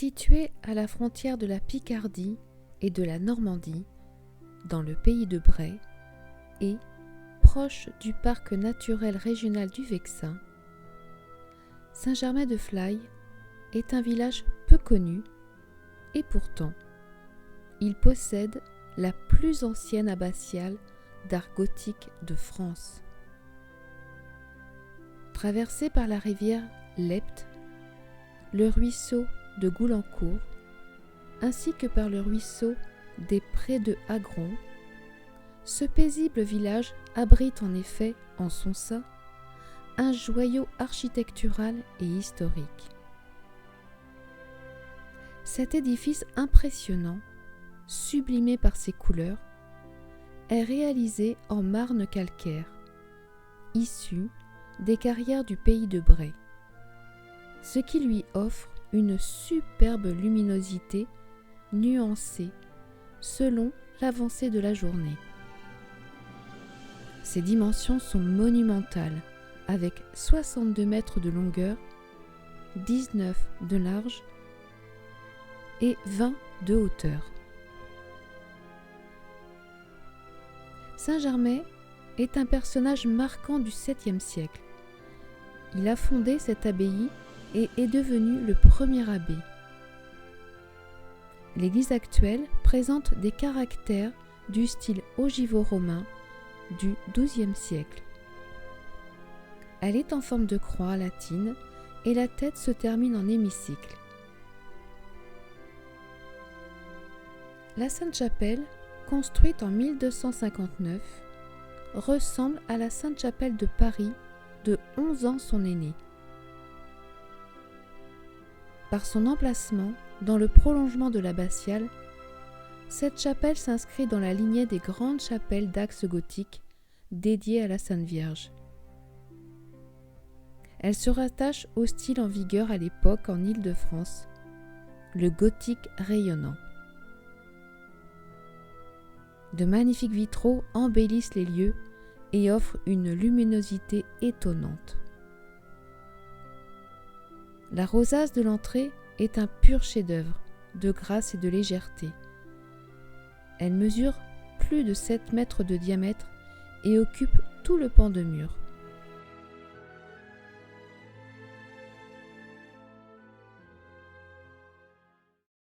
Située à la frontière de la Picardie et de la Normandie, dans le pays de Bray, et proche du parc naturel régional du Vexin, Saint-Germain-de-Flaye est un village peu connu et pourtant, il possède la plus ancienne abbatiale d'art gothique de France. Traversé par la rivière Lepte, le ruisseau de Goulancourt, ainsi que par le ruisseau des Prés de Agron, ce paisible village abrite en effet en son sein un joyau architectural et historique. Cet édifice impressionnant, sublimé par ses couleurs, est réalisé en marne calcaire, issu des carrières du pays de Bray, ce qui lui offre une superbe luminosité nuancée selon l'avancée de la journée. Ses dimensions sont monumentales, avec 62 mètres de longueur, 19 de large et 20 de hauteur. Saint-Germain est un personnage marquant du 7e siècle. Il a fondé cette abbaye et est devenu le premier abbé. L'église actuelle présente des caractères du style ogivo-romain du XIIe siècle. Elle est en forme de croix latine et la tête se termine en hémicycle. La Sainte-Chapelle, construite en 1259, ressemble à la Sainte-Chapelle de Paris de 11 ans son aînée. Par son emplacement dans le prolongement de l'abbatiale, cette chapelle s'inscrit dans la lignée des grandes chapelles d'axe gothique dédiées à la Sainte Vierge. Elle se rattache au style en vigueur à l'époque en Île-de-France, le gothique rayonnant. De magnifiques vitraux embellissent les lieux et offrent une luminosité étonnante. La rosace de l'entrée est un pur chef-d'œuvre de grâce et de légèreté. Elle mesure plus de 7 mètres de diamètre et occupe tout le pan de mur.